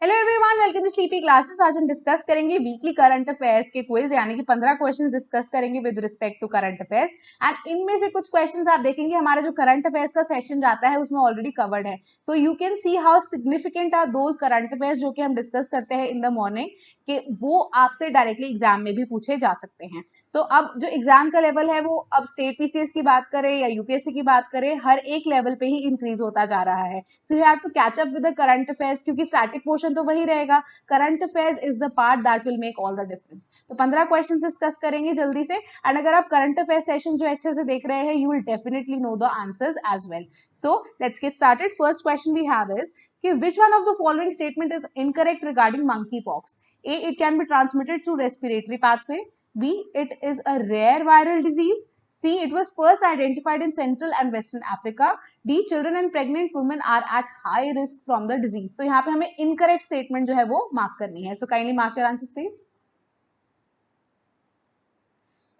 Hello everyone, welcome to sleepy classes. आज हम discuss करेंगे वीकली करंट अफेयर्स के क्विज, यानी कि 15 क्वेश्चंस डिस्कस करेंगे with respect to current affairs. And इनमें से कुछ क्वेश्चंस आप देखेंगे हमारा जो करंट अफेयर्स का सेशन जाता है उसमें ऑलरेडी कवर्ड है। So you can see how significant are those current affairs जो कि हम डिस्कस करते हैं इन द मॉर्निंग, कि वो आपसे डायरेक्टली एग्जाम में भी पूछे जा सकते हैं। सो अब जो एग्जाम का लेवल है वो अब स्टेट पीसीएस की बात करें या यूपीएससी की बात करें, हर एक लेवल पे ही इंक्रीज होता जा रहा है। So you have to catch up with the current affairs, क्योंकि स्टैटिक पोर्शन तो वही रहेगा, current affairs is the part that will make all the difference. तो 15 क्वेश्चन डिस्कस करेंगे जल्दी से। एंड अगर आप करंट अफेयर सेशन जो अच्छे से देख रहे हैं, you will definitely know the answers as well. So let's get started. First question we have is कि which one of the following statement is incorrect regarding monkeypox? A, it can be transmitted through respiratory pathway. B, it is a rare viral disease. C, it was first identified in Central and Western Africa. D, children and pregnant women are at high risk from the disease. तो यहाँ पे हमें incorrect statement जो है वो mark करनी है. So kindly mark your answers please.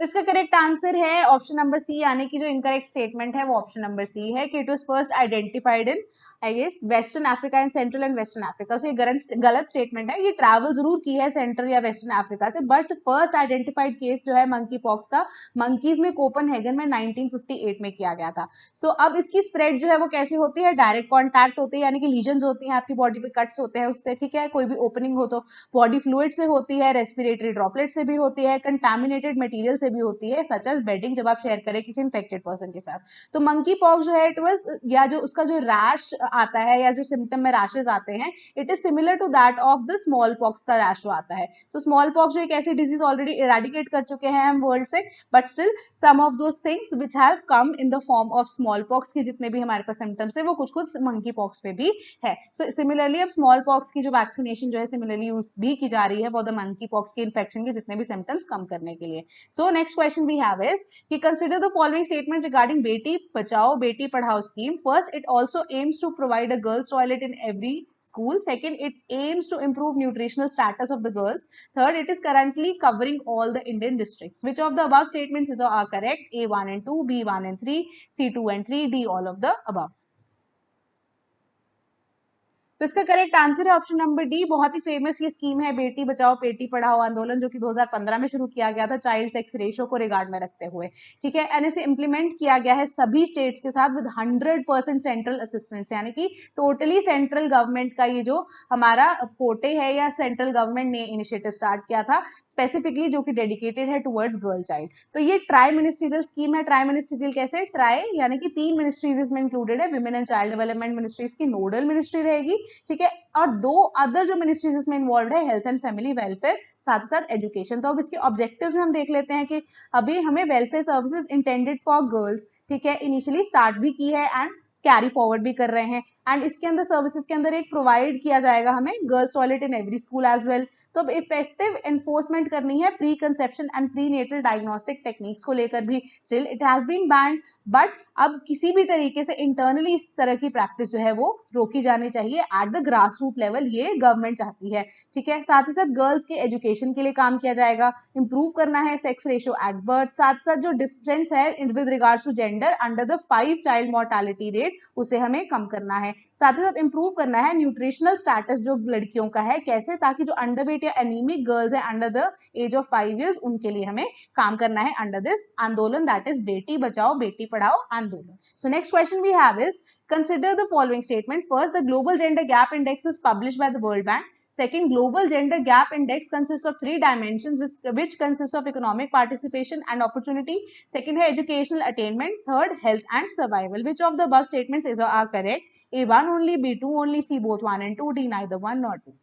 तो इसका करेक्ट आंसर है ऑप्शन नंबर सी, यानी कि जो इनकरेक्ट स्टेटमेंट है वो ऑप्शन नंबर सी है कि it was first identified in I guess western Africa and central and western Africa. So ये गलत स्टेटमेंट है। ये ट्रैवल जरूर की है सेंट्रल या वेस्टर्न अफ्रीका से, बट फर्स्ट आइडेंटिफाइड केस जो है मंकी पॉक्स का मंकीज में कोपनहेगन में 1958 में किया गया था। सो अब इसकी स्प्रेड जो है वो कैसी होती है? डायरेक्ट कॉन्टैक्ट होती है, यानी कि लीजन्स होती हैं आपकी बॉडी पे, कट्स होते हैं उससे, ठीक है। कोई भी ओपनिंग हो तो बॉडी फ्लूइड से होती है, रेस्पिरेटरी ड्रॉपलेट से भी होती है, कंटामिनेटेड मटेरियल से भी होती है, सच एज बेडिंग, जब आप शेयर करें किसी इन्फेक्टेड पर्सन के साथ। तो मंकी पॉक्स जो है इट वाज, या जो उसका जो रैश आता है या जो सिम्टम में रैशेस आते हैं, it is similar to that of the small pox का रैश जो आता है। तो स्मॉल पॉक्स जो एक ऐसी डिजीज ऑलरेडी इरेडिकेट कर चुके हैं हम वर्ल्ड से, but still some of those things which have come in the form of small pox के जितने भी हमारे पास सिम्टम्स है वो कुछ कुछ मंकी पॉक्स पे भी है। सो सिमिलरली अब स्मॉल पॉक्स की जो वैक्सीनेशन जो है सिमिलरली यूज भी की जा रही है फॉर द मंकी पॉक्स के इन्फेक्शन के जितने भी सिम्टम्स कम करने के लिए। So next question we have is कि consider the following statement regarding Beti Bachao Beti Padhao scheme. First, it also aims to provide a girls toilet in every school. Second, it aims to improve nutritional status of the girls. Third, it is currently covering all the Indian districts. Which of the above statements are correct? A 1 and 2, B 1 and 3, C 2 and 3, D all of the above. तो इसका correct answer है option number D. बहुत ही famous ये scheme है बेटी बचाओ बेटी पढ़ाओ आंदोलन, जो कि 2015 में शुरू किया गया था चाइल्ड सेक्स रेशियो को रिगार्ड में रखते हुए, ठीक है। एंड इसे इंप्लीमेंट किया गया है सभी स्टेट्स के साथ विद 100% सेंट्रल असिस्टेंस, यानी कि टोटली सेंट्रल गवर्नमेंट का ये जो हमारा फोटे है या सेंट्रल गवर्नमेंट ने इनिशिएटिव स्टार्ट किया था स्पेसिफिकली, जो कि डेडिकेटेड है टुवर्ड्स गर्ल चाइल्ड। तो ये ट्राई मिनिस्ट्रियल स्कीम है। ट्राई मिनिस्ट्रियल कैसे? ट्राई यानी कि 3 मिनिस्ट्रीज इसमें इंक्लूडेड है। Women and child development ministries की नोडल मिनिस्ट्री रहेगी, ठीक है, और 2 अदर जो मिनिस्ट्रीज इसमें इन्वॉल्व है, हेल्थ एंड फैमिली वेलफेयर, साथ ही साथ एजुकेशन। तो अब इसके ऑब्जेक्टिव्स में हम देख लेते हैं कि अभी हमें welfare services intended for girls, ठीक है, इनिशियली स्टार्ट भी की है एंड कैरी फॉरवर्ड भी कर रहे हैं। एंड इसके अंदर सर्विसेज के अंदर एक प्रोवाइड किया जाएगा हमें girls toilet in every school as well. तो अब इफेक्टिव एनफोर्समेंट करनी है pre conception and pre natal diagnostic techniques को लेकर भी। Still it has been banned, but अब किसी भी तरीके से इंटरनली इस तरह की प्रैक्टिस जो है वो रोकी जानी चाहिए at the grass root level, ये गवर्नमेंट चाहती है, ठीक है। साथ ही साथ गर्ल्स के एजुकेशन के लिए काम किया जाएगा, इंप्रूव करना है सेक्स रेशियो एट बर्थ, साथ साथ जो डिफरेंस है with regards to gender under the 5 child mortality rate, उसे हमें कम करना है। साथ ही साथ इंप्रूव करना है न्यूट्रिशनल स्टेटस जो लड़कियों का है, कैसे? ताकि जो अंडरवेट या एनीमिक गर्ल्स है under the age of 5 years, उनके लिए हमें काम करना है अंडर दिस आंदोलन, दैट इज बेटी बचाओ बेटी पढ़ाओ आंदोलन। So next question we have is consider the following statement. First, the global gender gap index is published by the World Bank. Second, global gender gap index consists of 3 dimensions which consists of economic participation and opportunity. Second है educational attainment. Third, health and survival. Which of the above statements are correct? A 1 only, B 2 only, C both 1 and 2, D neither 1 nor 2.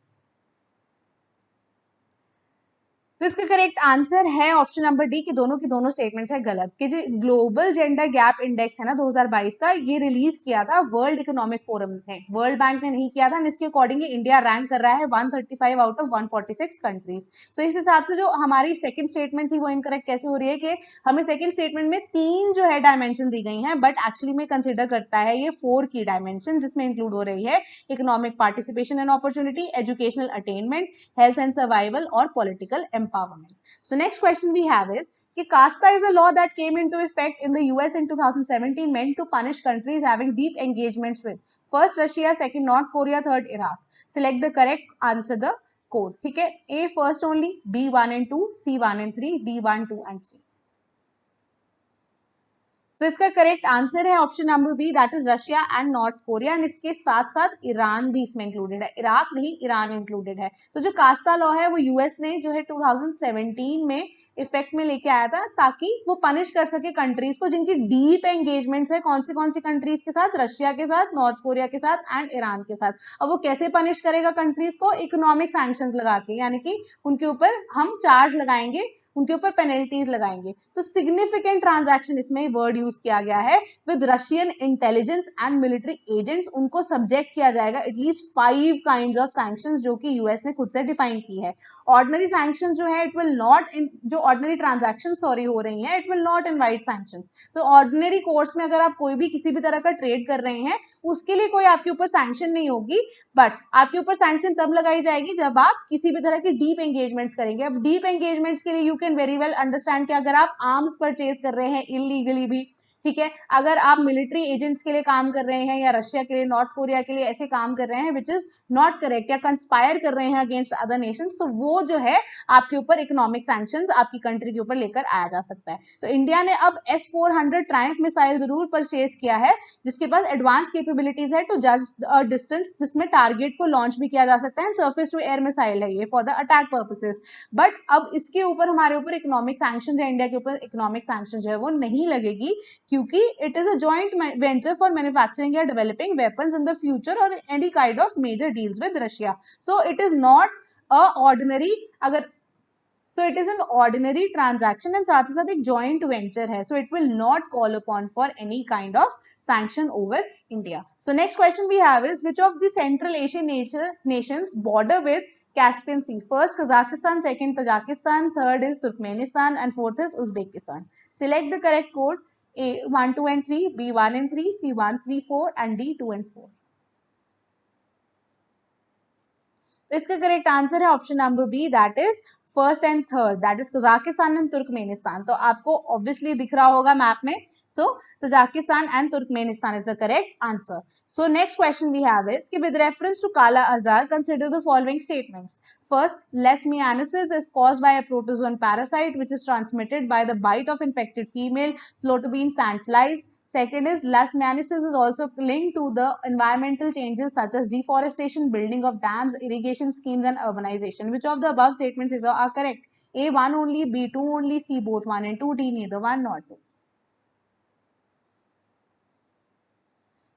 तो इसका correct answer है option number D कि दोनों की दोनों statements है गलत। कि जो ग्लोबल जेंडर गैप इंडेक्स है ना 2022 का, ये रिलीज किया था वर्ल्ड इकोनॉमिक फोरम ने, वर्ल्ड बैंक ने नहीं किया था। इसके अकॉर्डिंगली इंडिया रैंक कर रहा है 135 आउट ऑफ 146 कंट्रीज। सो इस हिसाब से जो हमारी सेकंड स्टेटमेंट थी वो इनकरेक्ट कैसे हो रही है कि हमें सेकंड स्टेटमेंट में 3 जो है डायमेंशन दी गई हैं, बट एक्चुअली में कंसिडर करता है ये 4 की डायमेंशन, जिसमें इंक्लूड हो रही है economic participation and opportunity, educational attainment, health and survival और political empowerment. So next question we have is कि CASTA is a law that came into effect in the US in 2017 meant to punish countries having deep engagements with first Russia, second North Korea, third Iraq. Select the correct answer the code. ठीक है, A first only, B 1 and 2, C 1 and 3, D 1, 2 and 3. सो इसका correct answer है option number B, that is Russia and North Korea, and इसके साथ साथ Iran भी इसमें इंक्लूडेड है, इराक नहीं ईरान इंक्लूडेड है। तो जो कास्ता लॉ है वो यूएस ने जो है 2017 में इफेक्ट में लेके आया था ताकि वो पनिश कर सके कंट्रीज को जिनकी डीप एंगेजमेंट्स है। कौन सी कंट्रीज के साथ? रशिया के साथ, नॉर्थ कोरिया के साथ एंड ईरान के साथ। अब वो कैसे पनिश करेगा कंट्रीज को? इकोनॉमिक सैंक्शंस लगा के, यानी कि उनके ऊपर हम चार्ज लगाएंगे, उनके ऊपर पेनल्टीज लगाएंगे। तो सिग्निफिकेंट ट्रांजैक्शन इसमें वर्ड यूज किया गया है with Russian intelligence and military agents, उनको सब्जेक्ट किया जाएगा एटलीस्ट 5 काइंड्स ऑफ सैंक्शंस जो कि यूएस ने खुद से डिफाइन की है। ऑर्डिनरी सैंक्शंस जो है इट विल नॉट, जो ऑर्डिनरी ट्रांजैक्शन सॉरी हो रही है, it will not invite sanctions. तो ऑर्डिनरी कोर्स में अगर आप कोई भी किसी भी तरह का ट्रेड कर रहे हैं उसके लिए कोई आपके ऊपर सैंक्शन नहीं होगी, बट आपके ऊपर सैंक्शन तब लगाई जाएगी जब आप किसी भी तरह की डीप एंगेजमेंट्स करेंगे। अब डीप एंगेजमेंट्स के लिए you can very well understand कि अगर आप आर्म्स परचेज कर रहे हैं इलीगली भी, ठीक है, अगर आप मिलिट्री एजेंट्स के लिए काम कर रहे हैं या रशिया के लिए, नॉर्थ कोरिया के लिए ऐसे काम कर रहे हैं विच इज नॉट करेक्ट, या कंस्पायर कर रहे हैं अगेंस्ट अदर नेशंस, तो वो जो है आपके ऊपर इकोनॉमिक सैंक्शंस आपकी कंट्री के ऊपर लेकर आया जा सकता है। तो इंडिया ने अब S-400 ट्रायम्फ मिसाइल जरूर परचेज किया है जिसके पास एडवांस कैपेबिलिटीज है टू जज डिस्टेंस, जिसमें टारगेट को लॉन्च भी किया जा सकता है। सरफेस टू एयर मिसाइल है ये for the attack purposes, but अब इसके ऊपर हमारे ऊपर इकोनॉमिक सैंक्शंस है, इंडिया के ऊपर इकोनॉमिक सैंक्शंस जो है वो नहीं लगेगी क्योंकि it is a joint venture for manufacturing or developing weapons in the future or any kind of major deals with Russia. So it is not a ordinary, अगर so it is an ordinary transaction and साथ ही साथ एक joint venture है, so it will not call upon for any kind of sanction over India. So next question we have is which of the Central Asian nations border with Caspian Sea? First Kazakhstan, second Tajikistan, third is Turkmenistan and fourth is Uzbekistan. Select the correct code. A 1, 2 and 3, B 1 and 3, C 1, 3, 4 and D 2 and 4. तो इसका correct answer है option number B, that is first and third, that is Kazakhstan and Turkmenistan. तो आपको obviously दिख रहा होगा map में, so Tajikistan and Turkmenistan is the correct answer. So next question we have is कि with reference to kala azar consider the following statements. First, leishmaniasis is caused by a protozoan parasite which is transmitted by the bite of infected female Phlotobene sandflies. Second is leishmaniasis is also linked to the environmental changes such as deforestation, building of dams, irrigation schemes and urbanization. Which of the above statements are correct? A 1 only, B 2 only, C both 1 and 2, D neither 1 nor 2.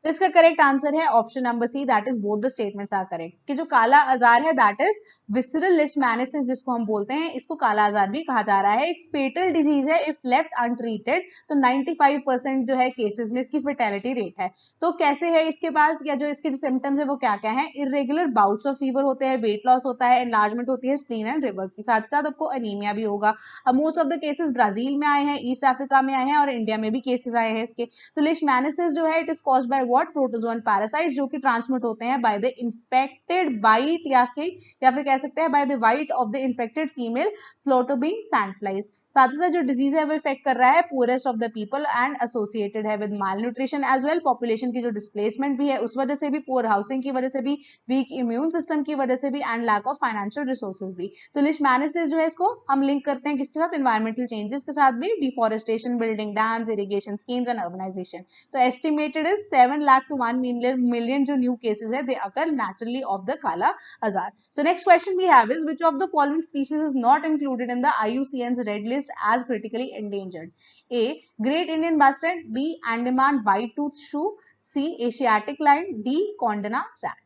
तो इसका correct answer है option number C, that is both the statements are correct. कि जो काला आजार है that is visceral लेishmaniasis जिसको हम बोलते हैं, इसको काला आजार भी कहा जा रहा है। एक फेटल डिजीज है इफ लेफ्ट अनट्रीटेड, तो 95% जो है केसेस में इसकी फेटेलिटी रेट है। तो कैसे है इसके पास, या जो इसके जो सिम्टम्स है वो क्या क्या है? इरेगुलर बाउट्स ऑफ फीवर होते हैं, वेट लॉस होता है, एनलार्जमेंट होती है स्प्लीन एंड लिवर की, साथ साथ आपको अनीमिया भी होगा। अब most of the cases Brazil में आए हैं, ईस्ट अफ्रीका में आए हैं और इंडिया में भी केसेस आए हैं इसके। तो लेishmaniasis जो है it is caused by what? Protozoan parasite, जो कि ट्रांसमिट होते हैं बाय द इन्फेक्टेड बाइट या फिर कह सकते हैं by the bite of the infected female phlebotomine sandflies. साथ ही साथ जो डिजीज है वो इफेक्ट कर रहा है poorest of the people and associated है with malnutrition as well. Population की जो डिस्प्लेसमेंट भी है उस वजह से भी, पुअर हाउसिंग की वजह से भी, वीक इम्यून सिस्टम की वजह से भी and lack of financial resources भी। तो लेishmaniasis जो है इसको हम लिंक करते हैं किसके साथ? एनवायरमेंटल चेंजेस के साथ भी, deforestation, building dams, irrigation schemes and urbanisation. तो estimated is 7 lakh to 1 million जो न्यू केसेस है they occur naturally of the kala azar. So next question we have is which of the following species is not included in the IUCN's red list as critically endangered? A great Indian bustard, B Andaman white-toothed shrew, C Asiatic lion, D Kondana rat.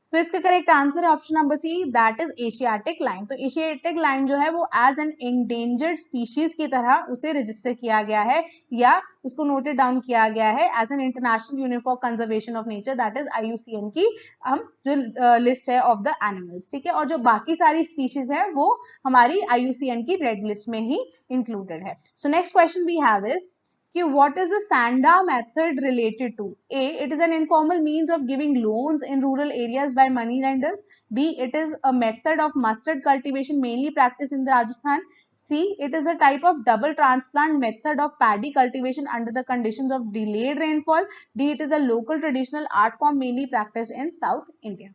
सो इसका correct answer है option number C, that is Asiatic lion. तो Asiatic lion जो है वो as an endangered species की तरह उसे रजिस्टर किया गया है या उसको नोटेड डाउन किया गया है as an international unit for conservation of nature, that is IUCN की हम जो लिस्ट है ऑफ द एनिमल्स, ठीक है। और जो बाकी सारी स्पीशीज है वो हमारी IUCN की रेड लिस्ट में ही इंक्लूडेड है। So next question we have is कि what is the Sanda method related to? A, it is an informal means of giving loans in rural areas by money lenders. B, it is a method of mustard cultivation mainly practiced in Rajasthan. C, it is a type of double transplant method of paddy cultivation under the conditions of delayed rainfall. D, it is a local traditional art form mainly practiced in South India.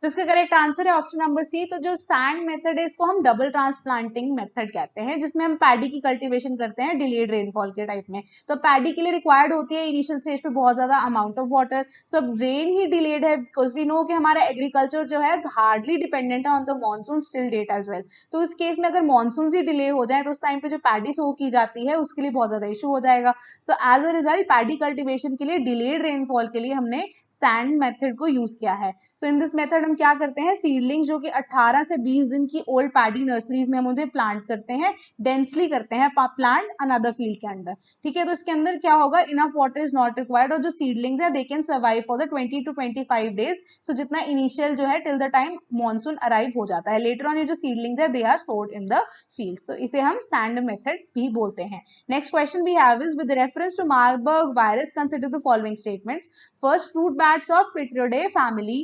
तो इसका correct answer है option number सी। तो जो sand method है इसको हम double transplanting method कहते हैं, जिसमें हम पैडी की कल्टीवेशन करते हैं डिलेड रेनफॉल के टाइप में। तो पैडी के लिए रिक्वायर्ड होती है इनिशियल स्टेज पे बहुत ज्यादा अमाउंट ऑफ वाटर, सो अब रेन ही डिलेड है बिकॉज वी नो कि हमारा एग्रीकल्चर जो है हार्डली डिपेंडेंट है on the monsoon still date as well. तो इस केस में अगर मानसून ही डिले हो जाए तो उस टाइम पे जो पैडी सो की जाती है उसके लिए बहुत ज्यादा इशू हो जाएगा। So as a result paddy cultivation के लिए डिलेड रेनफॉल के लिए हमने सैंड मेथड को यूज किया है। सो इन दिस मेथड हम क्या करते हैं, सीडलिंग जो कि 18 से 20 दिन की ओल्ड पैडी नर्सरीज में हम उन्हें प्लांट करते हैं, डेंसली करते हैं प्लांट अनदर फील्ड के अंदर। ठीक है, तो इसके अंदर क्या होगा, enough water is not required और जो सीडलिंग्स है they can survive for the 20 to 25 days. So जितना इनिशियल जो है till the time monsoon arrive हो जाता है, लेटर ऑन ये जो सीडलिंग्स है दे आर सोड इन द फील्ड्स। तो इसे हम सैंड मेथड भी बोलते हैं। Next question we have is with reference to Marburg virus consider the following statements. First, fruit bats of Pitridae family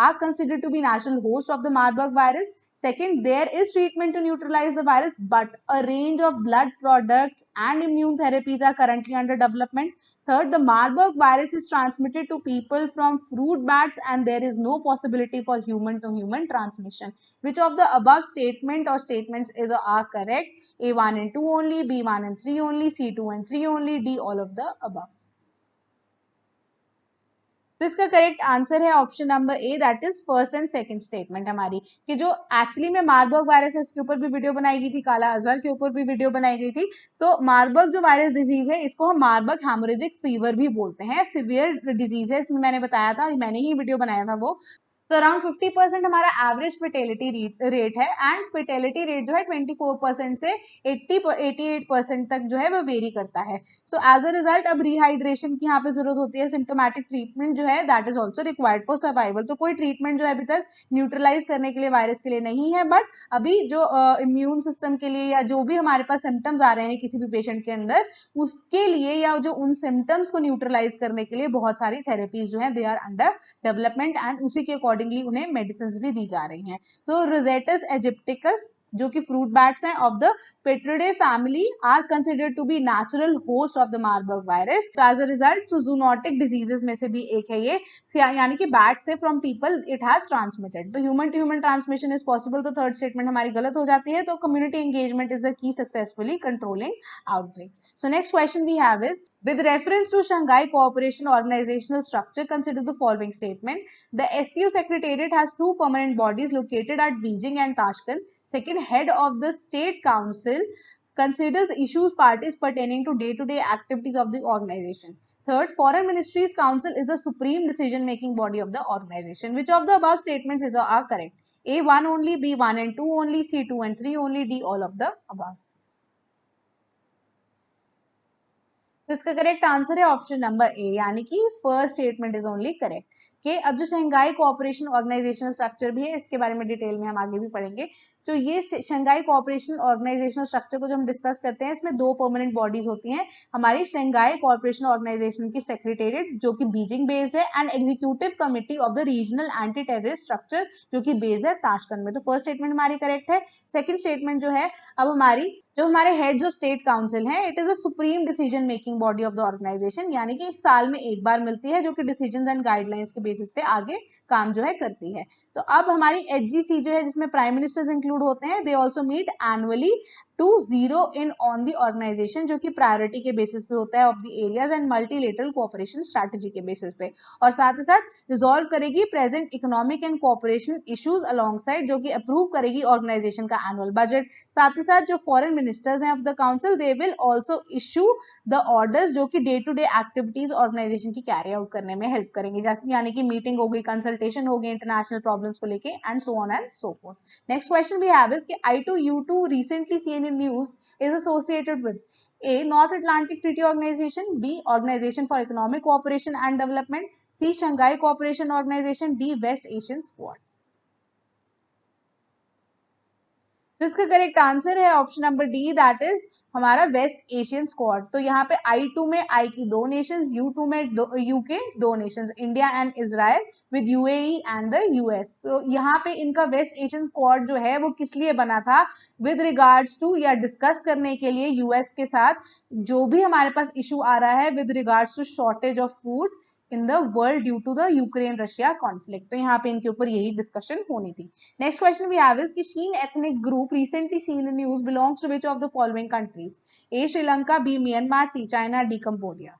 are considered to be natural hosts of the Marburg virus. Second, there is treatment to neutralize the virus, but a range of blood products and immune therapies are currently under development. Third, the Marburg virus is transmitted to people from fruit bats and there is no possibility for human to human transmission. Which of the above statement or statements are correct? A 1 and 2 only, B 1 and 3 only, C 2 and 3 only, D all of the above. सो इसका correct answer है option number A, that is first and second statement हमारी, कि जो actually में Marburg virus है उसके ऊपर भी वीडियो बनाई गई थी, काला अजहर के ऊपर भी वीडियो बनाई गई थी। सो मार्बर्ग जो वायरस डिजीज है इसको हम मार्बर्ग हेमोरेजिक फीवर भी बोलते हैं, सिवियर डिजीज है, इसमें मैंने बताया था, मैंने ही वीडियो बनाया था वो। सो अराउंड 50% हमारा एवरेज फिटेलिटी रेट है एंड फिटेलिटी रेट जो है 24% से 88% तक जो है वो वेरी करता है। सो एज अ रिजल्ट अब रिहाइड्रेशन की यहाँ पे जरूरत होती है, सिम्टोमेटिक ट्रीटमेंट जो है that is also required for survival. तो कोई ट्रीटमेंट जो है अभी तक न्यूट्रलाइज करने के लिए वायरस के लिए नहीं है, बट अभी जो इम्यून सिस्टम के लिए या जो भी हमारे पास सिम्टम्स आ रहे हैं किसी भी पेशेंट के अंदर उसके लिए या जो उन सिम्टम्स को न्यूट्रलाइज करने के लिए बहुत सारी थेरेपीज जो है they are under development and उसी के अकॉर्डिंगली उन्हें मेडिसिन भी दी जा रही हैं। तो रोजेटस एजिप्टिकस जो कि फ्रूट बैट्स हैं of the Pteropodidae family are considered to be natural host of the Marburg virus. As a result zoonotic diseases में से भी एक है ये, यानी कि बैट से from people it has transmitted. तो human to human transmission is possible. तो थर्ड स्टेटमेंट हमारी गलत हो जाती है। तो community engagement is the key successfully controlling outbreaks. So next question we have is with reference to Shanghai Cooperation Organizational structure, consider the following statement. The SCO Secretariat has two permanent bodies located at Beijing and Tashkent. Second, head of the State Council considers issues parties pertaining to day-to-day activities of the organization. Third, Foreign Ministries Council is the supreme decision-making body of the organization. Which of the above statements are correct? A 1 only, B 1 and 2 only, C 2 and 3 only, D all of the above. तो इसका correct answer है option number A, यानी कि first statement is only correct. कि अब जो Shanghai cooperation organisational structure भी है इसके बारे में डिटेल में हम आगे भी पढ़ेंगे। जो ये शंघाई कोऑपरेशन ऑर्गेनाइजेशनल स्ट्रक्चर को जो हम डिस्कस करते हैं इसमें दो परमानेंट बॉडीज होती हैं। हमारी शंघाई कोऑपरेशन ऑर्गेनाइजेशन की सेक्रेटेरिएट जो कि बीजिंग बेस्ड है and executive committee of the regional anti terrorist structure जो कि बेस्ड है ताशकंद में। तो फर्स्ट स्टेटमेंट हमारी करेक्ट है। सेकंड स्टेटमेंट जो है, अब हमारी जो हमारे हेड्स ऑफ स्टेट काउंसिल है it is a supreme decision making body of the organization, यानी कि एक साल में एक बार मिलती है जो कि डिसीजंस एंड गाइडलाइंस के बेसिस पे आगे काम जो है करती है। तो अब हमारी एचजीसी जो है जिसमें प्राइम मिनिस्टर्स इंक्लूड होते हैं, they also meet annually to zero in on the organization जो कि प्रायोरिटी के बेसिस पे होता है of the areas and multilateral cooperation strategy के बेसिस पे, और साथ ही साथ रिजॉल्व करेगी present economic and cooperation issues alongside जो कि अप्रूव करेगी ऑर्गेनाइजेशन का एनुअल बजट। साथ ही साथ जो फॉरेन मिनिस्टर्स हैं of the council they will also issue the orders जो कि day to day activities organization की कैरी आउट करने में हेल्प करेंगे, यानी कि मीटिंग हो गई, कंसल्टेशन हो गई इंटरनेशनल प्रॉब्लम्स को लेके and so on and so forth. Next question we have is कि I2U2 recently seen in news is associated with A. North Atlantic Treaty Organization, B. Organization for Economic Cooperation and Development, C. Shanghai Cooperation Organization, D. West Asian Squad. तो इसका correct answer है option number D, that is हमारा waste Asian squad. तो यहाँ पे I2 में आई की 2 Nations, U2 में यू के 2 Nations, India and Israel with UAE and the US। तो यहाँ पे इनका वेस्ट एशियन स्क्वाड जो है वो किस लिए बना था, विद रिगार्ड्स टू या डिस्कस करने के लिए US के साथ जो भी हमारे पास इशू आ रहा है with regards to shortage of food in the world due to the Ukraine Russia conflict. तो यहाँ पे इनके ऊपर यही डिस्कशन होनी थी। Next question we have is कि Chin ethnic group recently seen in news belongs to which of the following countries? A Sri Lanka, B Myanmar, C China, D Cambodia.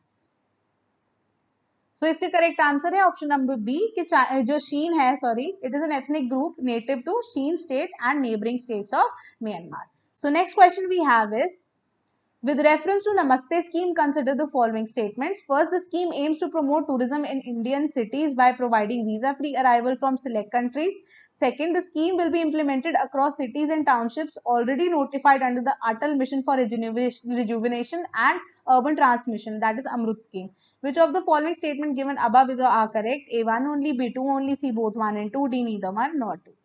So इसके करेक्ट आंसर है ऑप्शन नंबर बी कि जो Chin है, sorry, it is an ethnic group native to Shan state and neighbouring states of Myanmar. So next question we have is, with reference to Namaste scheme, consider the following statements. First, the scheme aims to promote tourism in Indian cities by providing visa-free arrival from select countries. Second, the scheme will be implemented across cities and townships already notified under the Atal Mission for Rejuvenation and Urban Transmission, that is Amrut scheme. Which of the following statement given above is are correct? A1 only, B2 only, C both 1 and 2, D neither 1 nor 2.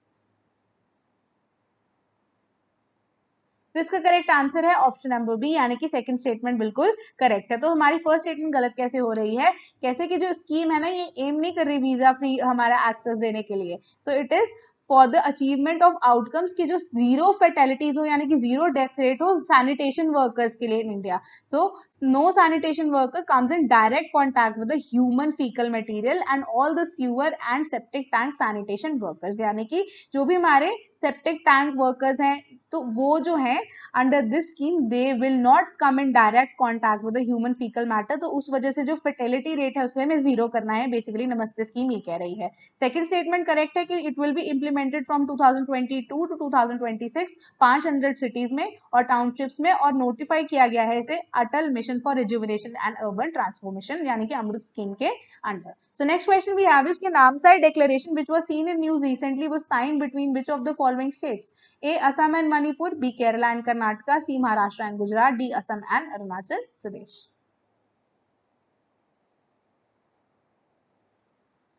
तो इसका correct answer है option number B, यानी कि second statement बिल्कुल correct है। तो हमारी first statement गलत कैसे हो रही है, कैसे कि जो स्कीम है ना ये एम नहीं कर रही वीजा फ्री हमारा एक्सेस देने के लिए। So it is for the achievement of outcomes की जो जीरो फेटेलिटीज हो, यानी कि जीरो डेथ रेट हो सैनिटेशन वर्कर्स के लिए in India. So no sanitation worker comes in direct contact with the human faecal material and all the sewer and septic tank sanitation workers, यानी कि जो भी हमारे सेप्टिक टैंक वर्कर्स हैं तो वो जो है under this scheme they will not come in direct contact with the human faecal matter. तो उस वजह से जो फर्टिलिटी रेट है उसे हमें जीरो करना है, बेसिकली नमस्ते स्कीम ये कह रही है। सेकंड स्टेटमेंट करेक्ट है कि it will be implemented from 2022 to 2026 500 cities में और टाउनशिप्स में, और नोटिफाई किया गया है इसे Atal mission for rejuvenation and urban transformation यानी कि अमृत स्कीम के under. So next question we have is के Namsai declaration which was seen in news recently was signed between which of the following states? A Assam and Manipur, B Kerala and Karnataka, C Maharashtra and Gujarat, D Assam and Arunachal Pradesh.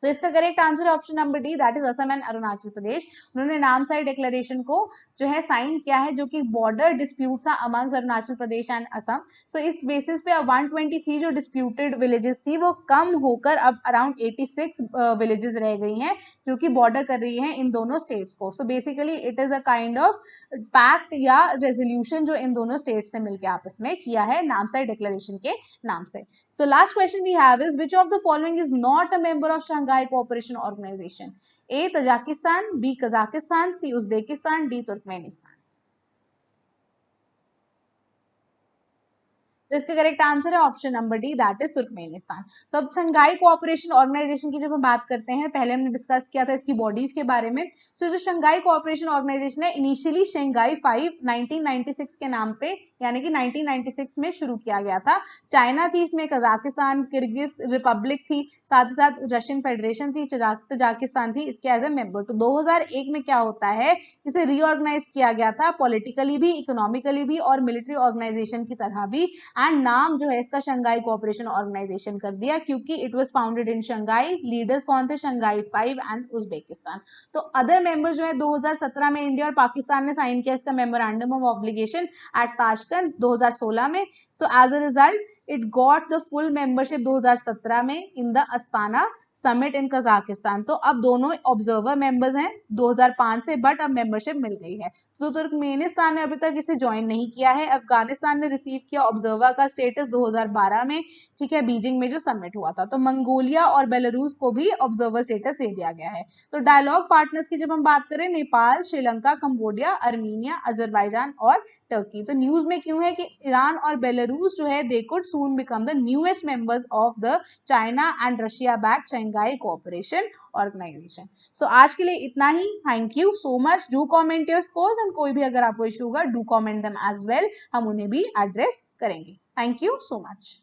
So इसका correct answer है option number D, that is Assam and Arunachal प्रदेश। उन्होंने Namsai declaration को जो है sign किया है, जो कि बॉर्डर डिस्प्यूट था amongst Arunachal Pradesh and Assam. So इस बेसिस पे 123 जो डिस्प्यूटेड विलेजेस थी वो कम होकर अब अराउंड 86 विलेजेस रह गई हैं जो कि बॉर्डर कर रही हैं इन दोनों स्टेट्स को। So basically it is a kind of pact या रेजोल्यूशन जो इन दोनों स्टेट्स से मिलकर आपस में किया है नामसाई डिक्लेरेशन के नाम से। So last question we have is which of the following is not a member of Shanghai cooperation organization? A Tajikistan, B Kazakhstan, C Uzbekistan, D Turkmenistan. तो इसका करेक्ट आंसर है option number D, that is Turkmenistan. तो अब Shanghai cooperation organization की जब हम बात करते हैं, पहले हमने डिस्कस किया था इसकी बॉडीज के बारे में। सो जो शंघाई कोऑपरेशन ऑर्गेनाइजेशन है इनिशियली शंघाई 5 1996 के नाम पे यानी कि 1996 में शुरू किया गया था। चाइना थी इसमें, कजाकिस्तान, किर्गिज रिपब्लिक थी, साथ ही साथ रशियन फेडरेशन थी, तजाकिस्तान थी इसके एज ए मेंबर। तो 2001 में क्या होता है, इसे रीऑर्गेनाइज किया गया था पॉलिटिकली भी, इकोनॉमिकली भी और मिलिट्री ऑर्गेनाइजेशन की तरह भी, एंड नाम जो है इसका शंघाई कोऑपरेशन ऑर्गेनाइजेशन कर दिया क्योंकि it was founded in Shanghai. Leaders कौन थे? Shanghai 5 and Uzbekistan. तो अदर मेंबर्स जो है 2017 में इंडिया और पाकिस्तान ने साइन किया इसका memorandum of obligation at Tashkent 2016 में। So as a result it got the full membership 2017 में in the Astana summit in Kazakhstan. तो अब दोनों ऑब्जर्वर मेंबर्स हैं 2005 से, बट अब मेंबरशिप मिल गई है। तो तुर्कमेनिस्तान ने अभी तक इसे ज्वाइन नहीं किया है। अफगानिस्तान ने रिसीव किया ऑब्जर्वर का स्टेटस 2012 में, ठीक है, बीजिंग में जो समिट हुआ था। तो मंगोलिया और बेलारूस को भी ऑब्जर्वर स्टेटस दे दिया गया है। तो डायलॉग पार्टनर्स की जब हम बात करें, Nepal, Sri Lanka, Cambodia, Armenia, Azerbaijan और टर्की। तो न्यूज में क्यों है कि ईरान और बेलारूस जो है they could soon become the newest members of the China and Russia backed Shanghai cooperation organisation. So आज के लिए इतना ही। Thank you so much. Do comment your scores and कोई भी अगर आपको इशू होगा do comment them as well, हम उन्हें भी एड्रेस करेंगे। Thank you so much.